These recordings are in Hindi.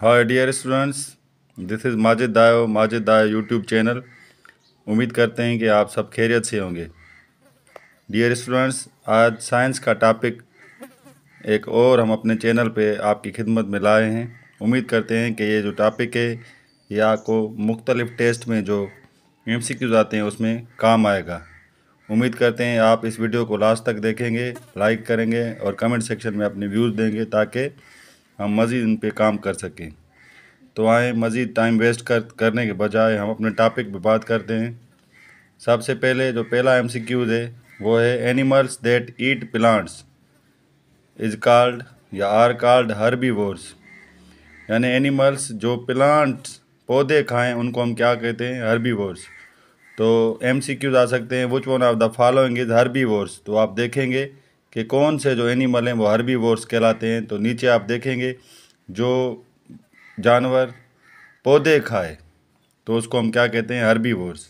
Hi dear students, this is Majid दायो यूट्यूब चैनल। उम्मीद करते हैं कि आप सब खैरियत से होंगे। डियर स्टूडेंट्स, आज साइंस का टॉपिक एक और हम अपने चैनल पे आपकी खिदमत में लाए हैं। उम्मीद करते हैं कि ये जो टॉपिक है ये आपको मुख्तलिफ़ टेस्ट में जो MCQs आते हैं उसमें काम आएगा। उम्मीद करते हैं आप इस वीडियो को लास्ट तक देखेंगे, लाइक करेंगे और कमेंट सेक्शन में अपने व्यूज़ देंगे ताकि हम मज़ीद इन पे काम कर सकें। तो आए मज़ीद टाइम वेस्ट करने के बजाय हम अपने टॉपिक पे बात करते हैं। सबसे पहले जो पहला MCQ है वो है animals that eat plants is called या आर कॉल्ड हर्बीवोर्स। यानी एनिमल्स जो प्लांट्स पौधे खाएं उनको हम क्या कहते हैं? हर्बीवोर्स। तो MCQs आ सकते हैं, which one of the following is herbivores. तो आप देखेंगे कि कौन से जो एनिमल हैं वो हर्बीवोर्स कहलाते हैं। तो नीचे आप देखेंगे जो जानवर पौधे खाए तो उसको हम क्या कहते हैं? हर्बीवोर्स।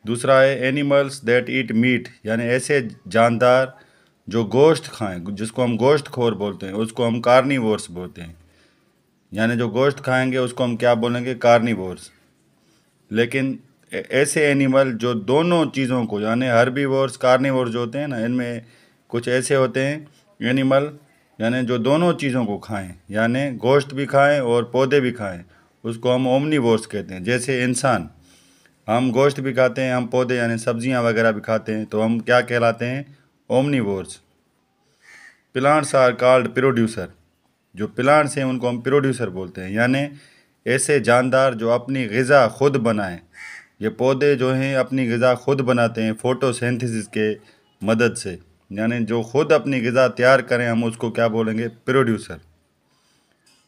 दूसरा है एनिमल्स दैट ईट मीट, यानी ऐसे जानदार जो गोश्त खाएं, जिसको हम गोश्त खोर बोलते हैं, उसको हम कार्निवोर्स बोलते हैं। यानी जो गोश्त खाएंगे उसको हम क्या बोलेंगे? कार्निवोर्स। लेकिन ऐसे एनिमल जो दोनों चीज़ों को, यानी हर्बीवोर्स कार्निवोर्स जो होते हैं ना, इनमें कुछ ऐसे होते हैं एनिमल यानी जो दोनों चीज़ों को खाएं, यानी गोश्त भी खाएं और पौधे भी खाएं, उसको हम ओमनीवोर्स कहते हैं। जैसे इंसान, हम गोश्त भी खाते हैं, हम पौधे यानी सब्जियां वगैरह भी खाते हैं, तो हम क्या कहलाते हैं? Omnivores. Plants are called producer. जो प्लांट्स हैं उनको हम प्रोड्यूसर बोलते हैं, यानी ऐसे जानदार जो अपनी ग़िज़ा खुद बनाएं। ये पौधे जो हैं अपनी ग़िज़ा खुद बनाते हैं फोटोसिंथेसिस के मदद से, यानी जो खुद अपनी ग़िज़ा तैयार करें हम उसको क्या बोलेंगे? Producer.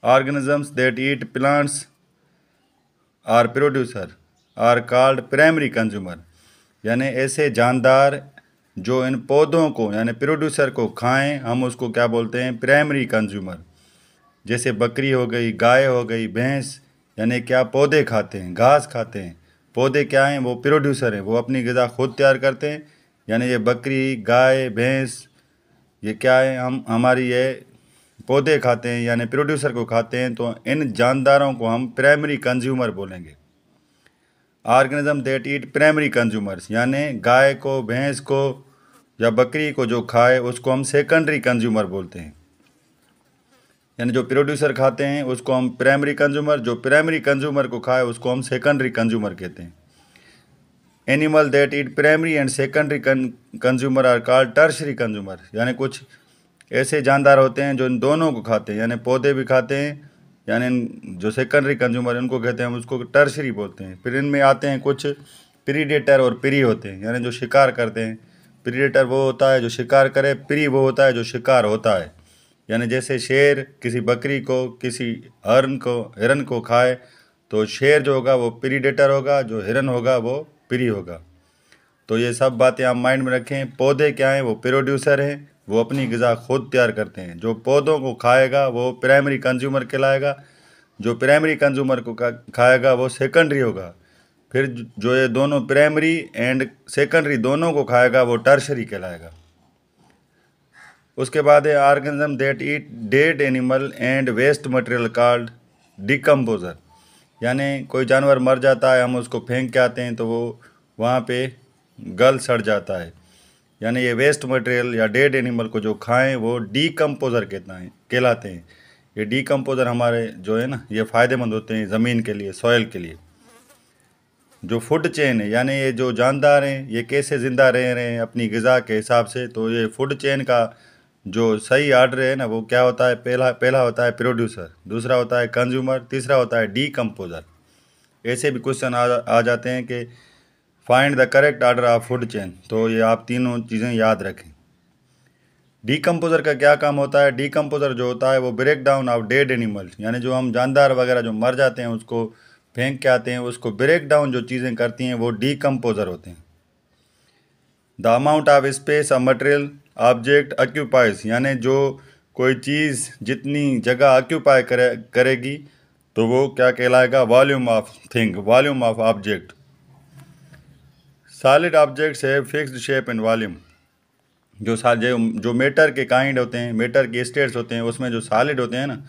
Organisms that eat plants are producer are called primary consumer. यानी ऐसे जानदार जो इन पौधों को यानी प्रोड्यूसर को खाएं हम उसको क्या बोलते हैं? Primary consumer. जैसे बकरी हो गई, गाय हो गई, भैंस, यानी क्या पौधे खाते हैं, घास खाते हैं। पौधे क्या हैं? वो प्रोड्यूसर हैं, वो अपनी ग़िज़ा खुद तैयार करते हैं। यानी ये बकरी, गाय, भैंस, ये क्या है? हम हमारी ये पौधे खाते हैं यानी प्रोड्यूसर को खाते हैं, तो इन जानदारों को हम प्राइमरी कंज्यूमर बोलेंगे। Organism that eat primary consumers, यानी गाय को, भैंस को या बकरी को जो खाए उसको हम सेकेंडरी कंज्यूमर बोलते हैं। यानी जो प्रोड्यूसर खाते हैं उसको हम प्राइमरी कंज्यूमर, जो प्राइमरी कंज्यूमर को खाए उसको हम सेकेंडरी कंज्यूमर कहते हैं। Animal that eat primary and secondary consumer are called tertiary consumer. यानी कुछ ऐसे जानदार होते हैं जो इन दोनों को खाते हैं, यानी पौधे भी खाते हैं, यानी जो सेकेंडरी कंज्यूमर इनको कहते हैं हम उसको टर्शरी बोलते हैं। फिर इनमें आते हैं कुछ प्रीडेटर और प्री होते हैं, यानी जो शिकार करते हैं। प्रीडेटर वो होता है जो शिकार करे, प्री वो होता है जो शिकार होता है। यानी जैसे शेर किसी बकरी को, किसी हिरन को खाए तो शेर जो होगा वो प्रीडेटर होगा, जो हिरन होगा वो प्री होगा। तो ये सब बातें आप माइंड में रखें। पौधे क्या हैं? वो प्रोड्यूसर हैं, वो अपनी ग़िज़ा खुद तैयार करते हैं। जो पौधों को खाएगा वो प्राइमरी कंज्यूमर कहलाएगा, जो प्राइमरी कंज्यूमर को खाएगा वो सेकेंडरी होगा। फिर जो ये दोनों प्राइमरी एंड सेकेंडरी दोनों को खाएगा वो टर्शरी कहलाएगा। उसके बाद है organism that eat dead animal and waste material called decomposer. यानी कोई जानवर मर जाता है, हम उसको फेंक के आते हैं तो वो वहाँ पे गल सड़ जाता है। यानी ये वेस्ट मटेरियल या डेड एनिमल को जो खाएं वो डीकम्पोज़र कहलाते हैं। ये डीकम्पोज़र हमारे जो है ना, ये फ़ायदेमंद होते हैं ज़मीन के लिए, सॉइल के लिए। जो फूड चेन है, यानी ये जो जानदार हैं ये कैसे ज़िंदा रह रहे हैं अपनी ग़िज़ा के हिसाब से, तो ये फूड चेन का जो सही आर्डर है ना वो क्या होता है? पहला होता है प्रोड्यूसर, दूसरा होता है कंज्यूमर, तीसरा होता है डीकम्पोज़र। ऐसे भी क्वेश्चन आ जाते हैं कि find the correct order of food chain. तो ये आप तीनों चीज़ें याद रखें। डीकम्पोज़र का क्या काम होता है? डीकम्पोज़र जो होता है वो break down of dead animal, यानी जो हम जानदार वगैरह जो मर जाते हैं उसको फेंक के आते हैं, उसको ब्रेक डाउन जो चीज़ें करती हैं वो डीकम्पोज़र होते हैं। The amount of space a material object occupies, यानी जो कोई चीज़ जितनी जगह ऑक्यूपाई करेगी तो वो क्या कहलाएगा? Volume of thing, volume of object. Solid objects है फिक्स्ड शेप एंड वॉल्यूम। जो मैटर के काइंड होते हैं, मैटर के स्टेट्स होते हैं, उसमें जो सॉलिड होते हैं ना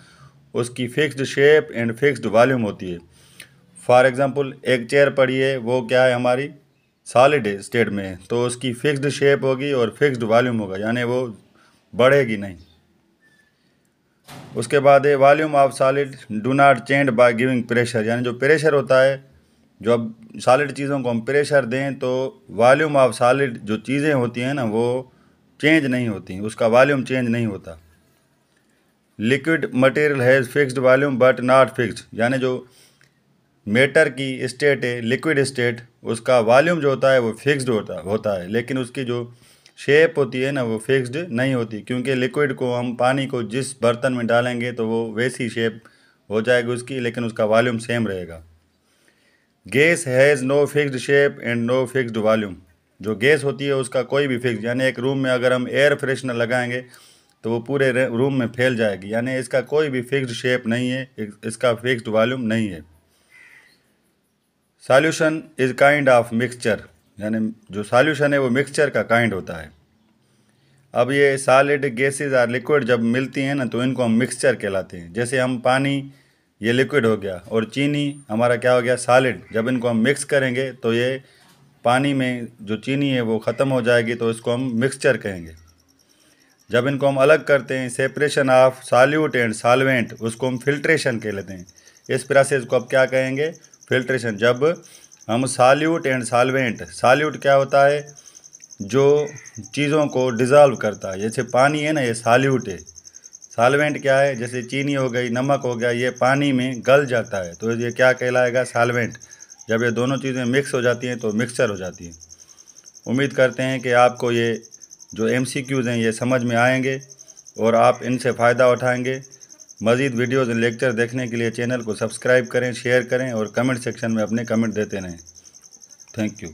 उसकी fixed shape and fixed volume होती है। फॉर एग्जांपल एक चेयर पड़ी है, वो क्या है हमारी सॉलिड स्टेट में है, तो उसकी फिक्स्ड शेप होगी और फिक्स्ड वॉल्यूम होगा, यानी वो बढ़ेगी नहीं। उसके बाद है volume of solid do not change by giving pressure, यानी जो प्रेशर होता है, जो अब सॉलिड चीज़ों को हम प्रेशर दें तो वॉल्यूम ऑफ सॉलिड जो चीज़ें होती हैं ना वो चेंज नहीं होती, उसका वॉल्यूम चेंज नहीं होता। Liquid material has fixed volume but not fixed, यानी जो मैटर की स्टेट है लिक्विड स्टेट, उसका वॉल्यूम जो होता है वो फिक्स्ड होता है, लेकिन उसकी जो शेप होती है ना वो फिक्स्ड नहीं होती, क्योंकि लिक्विड को हम पानी को जिस बर्तन में डालेंगे तो वो वैसी शेप हो जाएगी उसकी, लेकिन उसका वॉल्यूम सेम रहेगा। Gas has no fixed shape and no fixed volume, जो गैस होती है उसका कोई भी फिक्स, यानी एक रूम में अगर हम एयर फ्रेशनर लगाएंगे तो वो पूरे रूम में फैल जाएगी, यानी इसका कोई भी फिक्स्ड शेप नहीं है, इसका फिक्स्ड वॉल्यूम नहीं है। Solution is kind of mixture, यानी जो सॉल्यूशन है वो मिक्सचर का काइंड होता है। अब ये सॉलिड गैसेज और लिक्विड जब मिलती हैं ना तो इनको हम मिक्सचर कहलाते हैं। जैसे हम पानी ये लिक्विड हो गया और चीनी हमारा क्या हो गया सॉलिड, जब इनको हम मिक्स करेंगे तो ये पानी में जो चीनी है वो ख़त्म हो जाएगी, तो इसको हम मिक्सचर कहेंगे। जब इनको हम अलग करते हैं separation of solute and solvent, उसको हम फिल्ट्रेशन कह लेते हैं। इस प्रोसेस को अब क्या कहेंगे फिल्ट्रेशन। जब हम सॉल्यूट एंड सॉल्वेंट, सॉल्यूट क्या होता है जो चीज़ों को डिज़ोल्व करता है, जैसे पानी है ना ये सॉल्यूट है। सॉल्वेंट क्या है, जैसे चीनी हो गई नमक हो गया, ये पानी में गल जाता है, तो ये क्या कहलाएगा सॉल्वेंट। जब ये दोनों चीज़ें मिक्स हो जाती हैं तो मिक्सचर हो जाती हैं। उम्मीद करते हैं कि आपको ये जो MCQs हैं ये समझ में आएंगे और आप इनसे फ़ायदा उठाएंगे। मज़ीद वीडियोज़ और लेक्चर देखने के लिए चैनल को सब्सक्राइब करें, शेयर करें और कमेंट सेक्शन में अपने कमेंट देते रहें। Thank you.